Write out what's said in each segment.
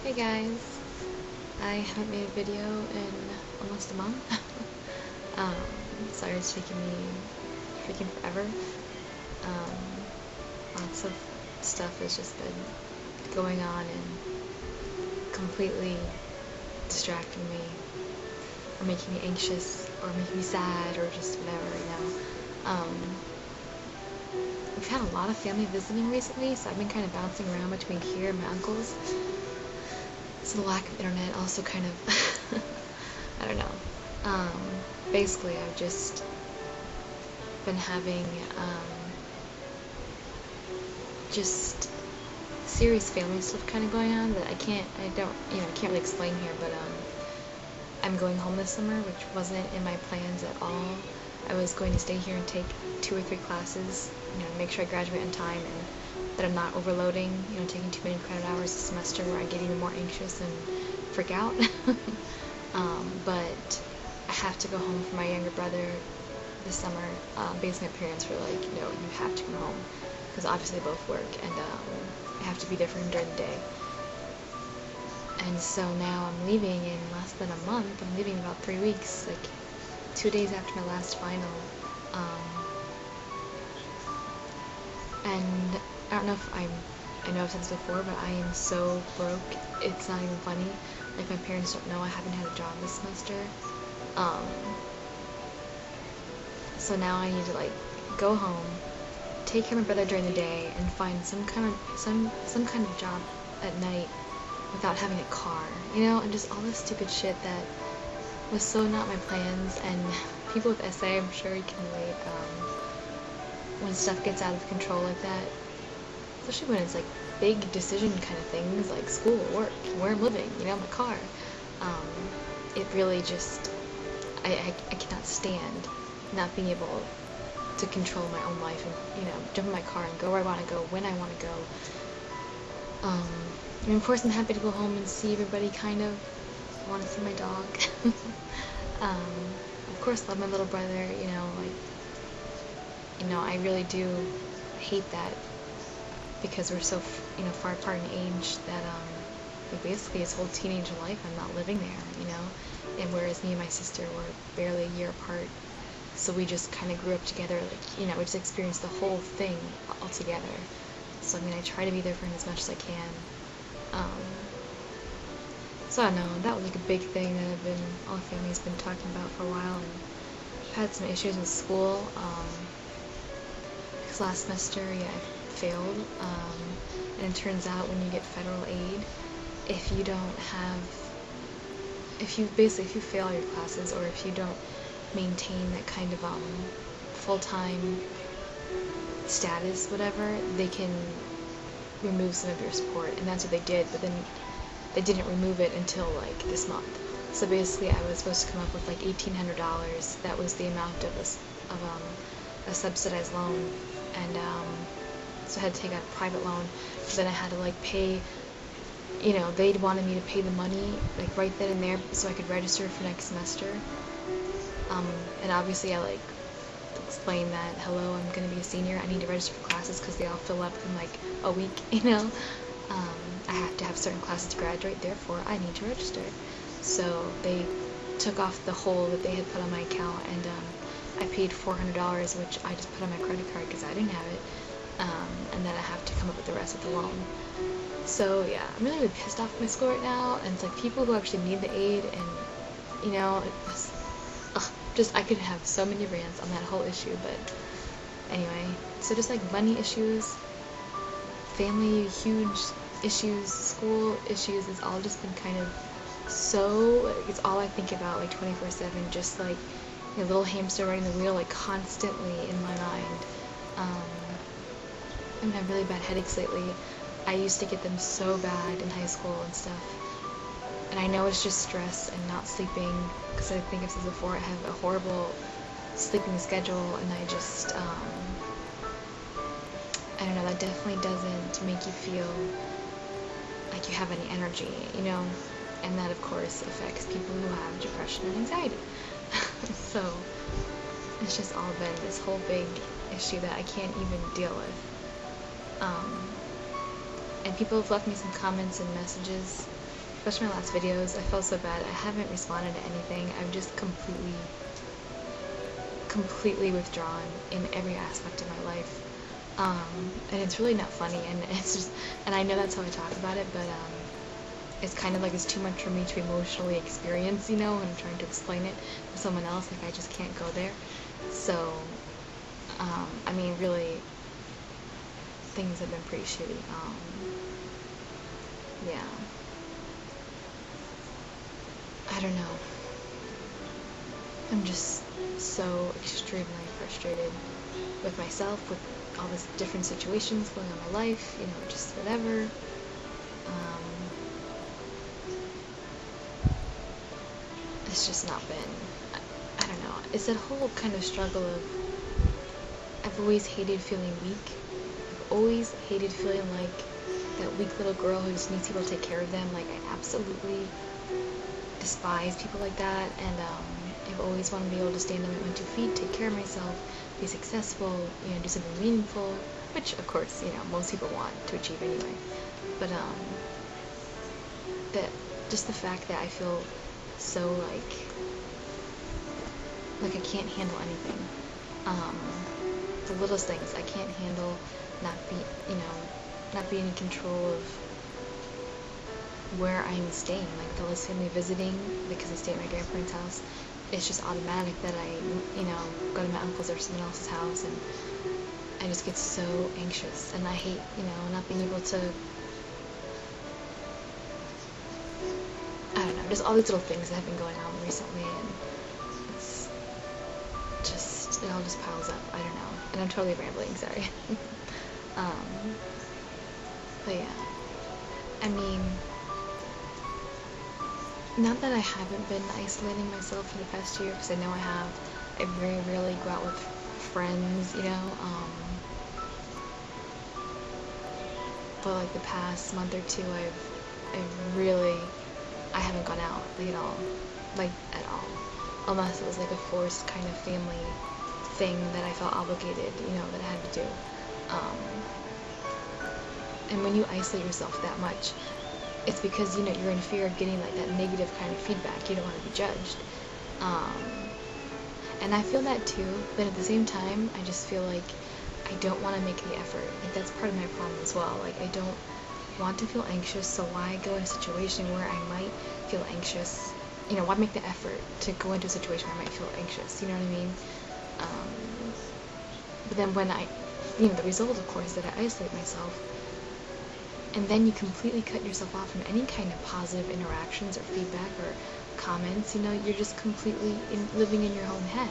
Hey guys, I haven't made a video in almost a month. um, Sorry it's taking me freaking forever. Um, Lots of stuff has just been going on and completely distracting me, or making me anxious, or making me sad, or just whatever. We've had a lot of family visiting recently, so I've been kind of bouncing around between here and my uncle's. So the lack of internet also kind of, I don't know. Basically, I've just been having just serious family stuff kind of going on that I can't really explain here, but I'm going home this summer, which wasn't in my plans at all. I was going to stay here and take 2 or 3 classes, make sure I graduate on time and that I'm not overloading, taking too many credit hours a semester where I get even more anxious and freak out. But I have to go home for my younger brother this summer. Basically, my parents were like, you have to come home because obviously they both work and I have to be there for him during the day. And so now I'm leaving in less than a month. I'm leaving in about 3 weeks, like 2 days after my last final. And I don't know if I know I've said this before, but I am so broke, it's not even funny. Like, my parents don't know I haven't had a job this semester. So now I need to, like, go home, take care of my brother during the day, and find some kind of job at night without having a car, and just all this stupid shit that was so not my plans. And people with SA, I'm sure you can relate, when stuff gets out of control like that, especially when it's like big decision kind of things like school, work, where I'm living, my car. It really just, I cannot stand not being able to control my own life and, jump in my car and go where I want to go, when I want to go. Of course I'm happy to go home and see everybody, kind of. I want to see my dog. Of course love my little brother, I really do hate that because we're so, far apart in age that, like, basically his whole teenage life I'm not living there, and whereas me and my sister were barely a year apart, so we just kind of grew up together, like, we just experienced the whole thing all together. So, I try to be there for him as much as I can. So I don't know, that was like a big thing that all the family's been talking about for a while, and I've had some issues with school, because last semester, I failed, and it turns out when you get federal aid, if you fail your classes, or if you don't maintain that kind of full-time status, whatever, they can remove some of your support, and that's what they did, but then they didn't remove it until like this month. So basically I was supposed to come up with like $1,800. That was the amount of a subsidized loan, and so I had to take out a private loan, but then I had to like pay, they wanted me to pay the money like right then and there so I could register for next semester. And obviously I like explained that, hello, I'm going to be a senior, I need to register for classes because they all fill up in like a week, I have to have certain classes to graduate, therefore I need to register. So they took off the hole that they had put on my account, and I paid $400, which I just put on my credit card because I didn't have it, and then I have to come up with the rest of the loan. So yeah, I'm really pissed off at my school right now, and it's like people who actually need the aid, and I could have so many rants on that whole issue, but anyway, so just like money issues, family huge issues, school issues, it's all just been kind of it's all I think about like 24/7, just like a little hamster running the wheel, like constantly in my mind. I have really bad headaches lately. I used to get them so bad in high school and stuff. And I know it's just stress and not sleeping, because I think I've said before, I have a horrible sleeping schedule, and I just, I don't know, that definitely doesn't make you feel like you have any energy, and that of course affects people who have depression and anxiety. So, it's just all been this whole big issue that I can't even deal with. And people have left me some comments and messages especially my last videos, I felt so bad. I haven't responded to anything. I've just completely withdrawn in every aspect of my life. And it's really not funny, and it's just, and I know that's how I talk about it, but it's kind of like it's too much for me to emotionally experience, you know, when I'm trying to explain it to someone else. Like, I just can't go there. So, I mean, really, things have been pretty shitty. Yeah. I don't know. I'm just so extremely frustrated with myself, with all these different situations going on in my life, you know, just whatever. It's just not been, I don't know, it's that whole kind of struggle of, I've always hated feeling weak. I've always hated feeling like that weak little girl who just needs people to take care of them. Like, I absolutely despise people like that, and I've always wanted to be able to stand on my own 2 feet, take care of myself, be successful, you know, do something meaningful, which of course, you know, most people want to achieve anyway. But that just the fact that I feel so like I can't handle anything. The littlest things I can't handle, not being in control of where I'm staying. Like, with all this family visiting, because I stay at my grandparents' house, it's just automatic that I, you know, go to my uncle's or someone else's house, and I just get so anxious, and I hate, you know, not being able to, I don't know, just all these little things that have been going on recently, and it's just, it all just piles up. I don't know, and I'm totally rambling, sorry. But yeah, I mean, not that I haven't been isolating myself for the past year, because I know I have. I very rarely go out with friends, you know, but like the past month or two, I haven't gone out, like, at all, unless it was like a forced kind of family thing that I felt obligated, you know, that I had to do. And when you isolate yourself that much, it's because, you know, you're in fear of getting like that negative kind of feedback. You don't want to be judged. And I feel that too, but at the same time, I just feel like I don't want to make the effort. Like, that's part of my problem as well. Like, I don't want to feel anxious, so why go in a situation where I might feel anxious? You know, why make the effort to go into a situation where I might feel anxious? You know what I mean? But then when you know, the result, of course, is that I isolate myself, and then you completely cut yourself off from any kind of positive interactions or feedback or comments. You know, you're just completely living in your own head,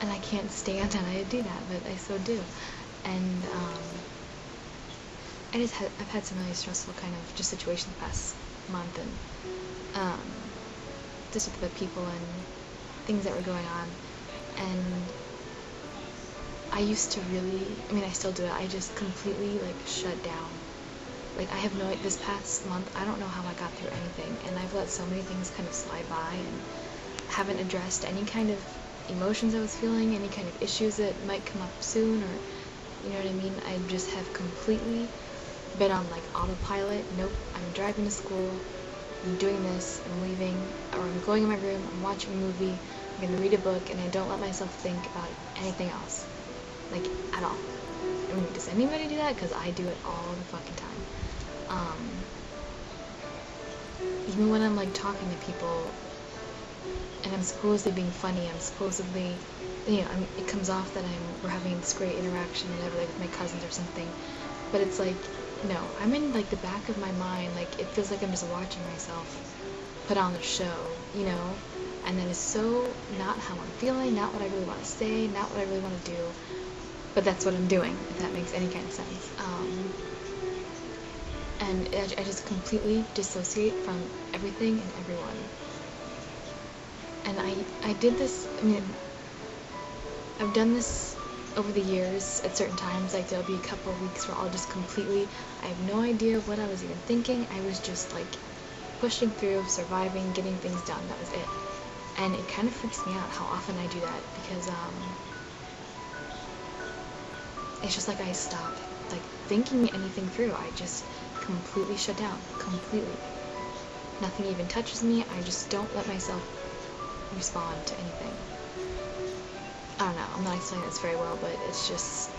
and I can't stand that I do that, but I so do. And I've had some really stressful kind of just situations the past month, and just with the people and things that were going on, and I used to really, I mean, I still do it, I just completely like shut down. Like, I have this past month, I don't know how I got through anything, and I've let so many things kind of slide by, and haven't addressed any kind of emotions I was feeling, any kind of issues that might come up soon, or, you know what I mean? I just have completely been on like autopilot. Nope, I'm driving to school, I'm doing this, I'm leaving, or I'm going in my room, I'm watching a movie, I'm gonna read a book, and I don't let myself think about anything else, like, at all. I mean, does anybody do that? Because I do it all the fucking time. Even when I'm like talking to people and I'm supposedly being funny, I'm supposedly, you know, it comes off that we're having this great interaction, whatever, like with my cousins or something, but it's like, no, I'm in like the back of my mind, like, it feels like I'm just watching myself put on the show, you know, and that is so not how I'm feeling, not what I really want to say, not what I really want to do, but that's what I'm doing, if that makes any kind of sense. And I just completely dissociate from everything and everyone. And I did this, I mean, I've done this over the years at certain times. Like, there'll be a couple of weeks where I'll just completely, I have no idea what I was even thinking. I was just like pushing through, surviving, getting things done. That was it. And it kind of freaks me out how often I do that, because it's just like I stop like thinking anything through. I just completely shut down, completely. nothing even touches me. I just don't let myself respond to anything. I don't know, I'm not explaining this very well, but it's just